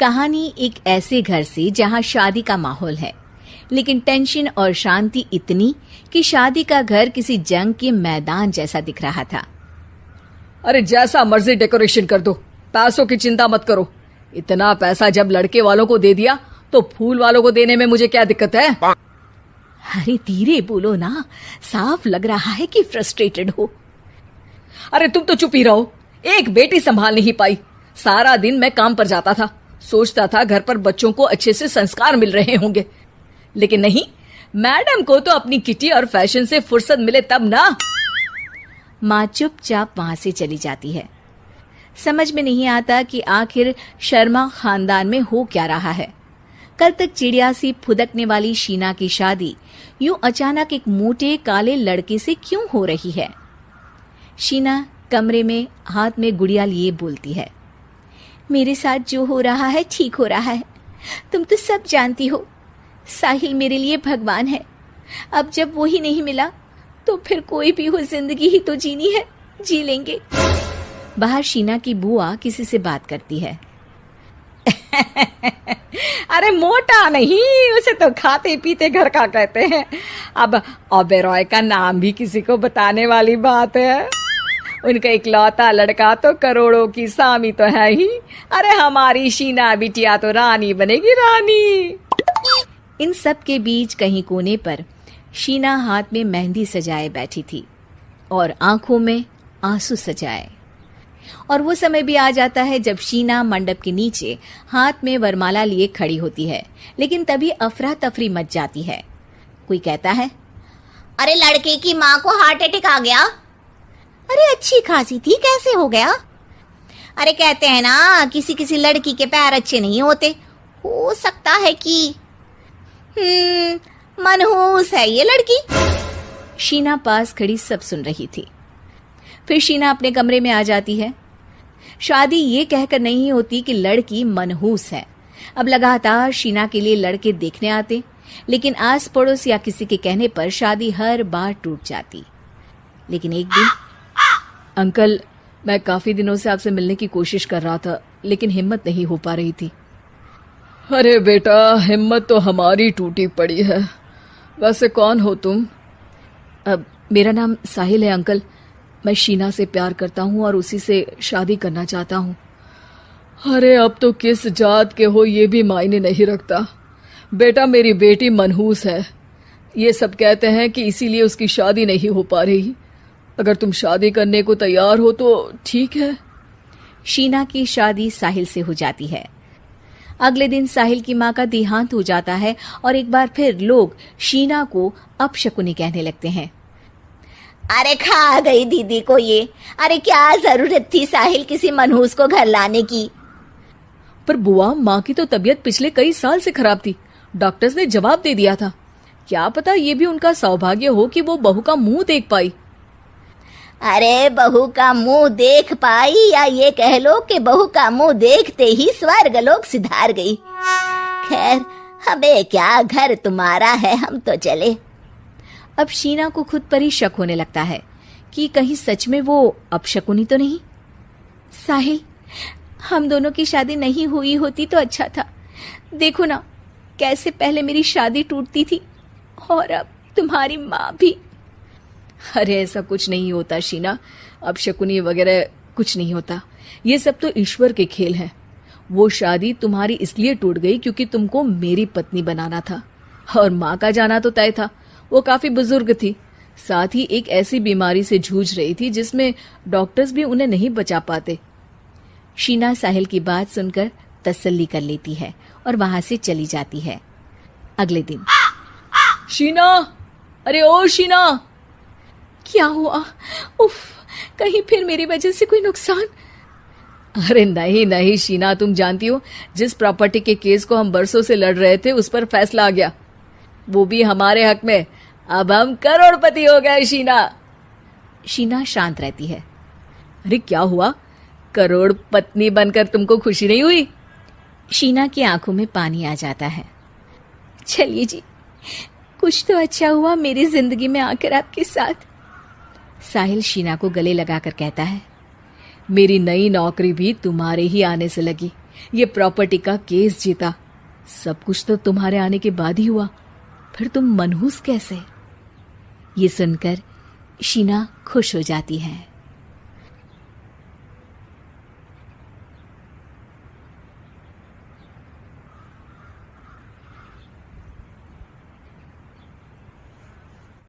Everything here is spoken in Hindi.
कहानी एक ऐसे घर से जहां शादी का माहौल है, लेकिन टेंशन और शांति इतनी कि शादी का घर किसी जंग के मैदान जैसा दिख रहा था। अरे जैसा मर्जी डेकोरेशन कर दो, पैसों की चिंता मत करो। इतना पैसा जब लड़के वालों को दे दिया तो फूल वालों को देने में मुझे क्या दिक्कत है? अरे धीरे बोलो ना, साफ लग रहा है कि फ्रस्ट्रेटेड हो। अरे तुम तो चुप ही रहो। एक बेटी संभाल नहीं पाई। सारा दिन मैं काम पर जाता था, सोचता था घर पर बच्चों को अच्छे से संस्कार मिल रहे होंगे, लेकिन नहीं, मैडम को तो अपनी किटी और फैशन से फुर्सत मिले तब ना। माँ चुपचाप वहां से चली जाती है। समझ में नहीं आता कि आखिर शर्मा खानदान में हो क्या रहा है। कल तक चिड़िया सी फुदकने वाली शीना की शादी यूं अचानक एक मोटे काले लड़के से क्यों हो रही है? शीना कमरे में हाथ में गुड़िया लिए बोलती है, मेरे साथ जो हो रहा है ठीक हो रहा है। तुम तो सब जानती हो, साहिल मेरे लिए भगवान है। अब जब वो ही नहीं मिला तो फिर कोई भी हो, जिंदगी ही तो जीनी है, जी लेंगे। बाहर शीना की बुआ किसी से बात करती है। अरे मोटा नहीं, उसे तो खाते पीते घर का कहते हैं। अब ओबेरॉय का नाम भी किसी को बताने वाली बात है। उनका इकलौता लड़का तो करोड़ों की सामी तो है ही। अरे हमारी शीना बिटिया तो रानी बनेगी, रानी। इन सब के बीच कहीं कोने पर शीना हाथ में मेहंदी सजाए बैठी थी और आंखों में आंसू सजाए। और वो समय भी आ जाता है जब शीना मंडप के नीचे हाथ में वरमाला लिए खड़ी होती है, लेकिन तभी अफरा तफरी मच जाती है। कोई कहता है, अरे लड़के की माँ को हार्ट अटैक आ गया। अरे अच्छी खासी थी, कैसे हो गया? अरे कहते हैं ना, किसी किसी लड़की के पैर अच्छे नहीं होते, हो सकता है कि मनहूस है ये लड़की। शीना पास खड़ी सब सुन रही थी। फिर शीना अपने कमरे में आ जाती है। शादी ये कहकर नहीं होती कि लड़की मनहूस है। अब लगातार शीना के लिए लड़के देखने आते, लेकिन आस पड़ोस या किसी के कहने पर शादी हर बार टूट जाती। लेकिन एक दिन, अंकल, मैं काफी दिनों से आपसे मिलने की कोशिश कर रहा था, लेकिन हिम्मत नहीं हो पा रही थी। अरे बेटा, हिम्मत तो हमारी टूटी पड़ी है। वैसे कौन हो तुम? मेरा नाम साहिल है अंकल। मैं शीना से प्यार करता हूँ और उसी से शादी करना चाहता हूँ। अरे अब तो किस जात के हो ये भी मायने नहीं रखता। बेटा, मेरी बेटी मनहूस है, ये सब कहते हैं कि इसीलिए उसकी शादी नहीं हो पा रही। अगर तुम शादी करने को तैयार हो तो ठीक है। शीना की शादी साहिल से हो जाती है। अगले दिन साहिल की माँ का देहांत हो जाता है और एक बार फिर लोग शीना को अपशकुनी कहने लगते हैं। अरे खा गई दीदी को ये। अरे क्या जरूरत थी साहिल किसी मनहूस को घर लाने की? पर बुआ, माँ की तो तबीयत पिछले कई साल से खराब थी। डॉक्टर्स ने जवाब दे दिया था। क्या पता ये भी उनका सौभाग्य हो कि वो बहू का मुंह देख पाई। अरे बहू का मुंह देख पाई, या ये कह लो कि बहू का मुंह देखते ही स्वर्ग लोक सिधार गई। खैर, हमें क्या, घर तुम्हारा है, हम तो चले। अब शीना को खुद पर ही शक होने लगता है कि कहीं सच में वो अपशकुनी तो नहीं। साहिल, हम दोनों की शादी नहीं हुई होती तो अच्छा था। देखो ना, कैसे पहले मेरी शादी टूटती थी और अब तुम्हारी माँ भी। अरे ऐसा कुछ नहीं होता शीना, अपशकुनी वगैरह कुछ नहीं होता। ये सब तो ईश्वर के खेल हैं। वो शादी तुम्हारी इसलिए टूट गई क्योंकि तुमको मेरी पत्नी बनाना था, और माँ का जाना तो तय था। वो काफी बुजुर्ग थी, साथ ही एक ऐसी बीमारी से जूझ रही थी जिसमें डॉक्टर्स भी उन्हें नहीं बचा पाते। शीना साहिल की बात सुनकर तसल्ली कर लेती है और वहां से चली जाती है। अगले दिन, शीना, अरे ओ शीना। क्या हुआ? उफ, कहीं फिर मेरी वजह से कोई नुकसान? अरे नहीं नहीं शीना, तुम जानती हो, जिस प्रॉपर्टी के केस को हम बरसों से लड़ रहे थे उस पर फैसला आ गया, वो भी हमारे हक में। अब हम करोड़पति हो गए शीना। शीना शांत रहती है। अरे क्या हुआ? करोड़ पत्नी बनकर तुमको खुशी नहीं हुई? शीना की आंखों में पानी आ जाता है। चलिए जी, कुछ तो अच्छा हुआ मेरी जिंदगी में आकर आपके साथ। साहिल शीना को गले लगाकर कहता है, मेरी नई नौकरी भी तुम्हारे ही आने से लगी। ये प्रॉपर्टी का केस जीता। सब कुछ तो तुम्हारे आने के बाद ही हुआ, फिर तुम मनहूस कैसे? ये सुनकर शीना खुश हो जाती है।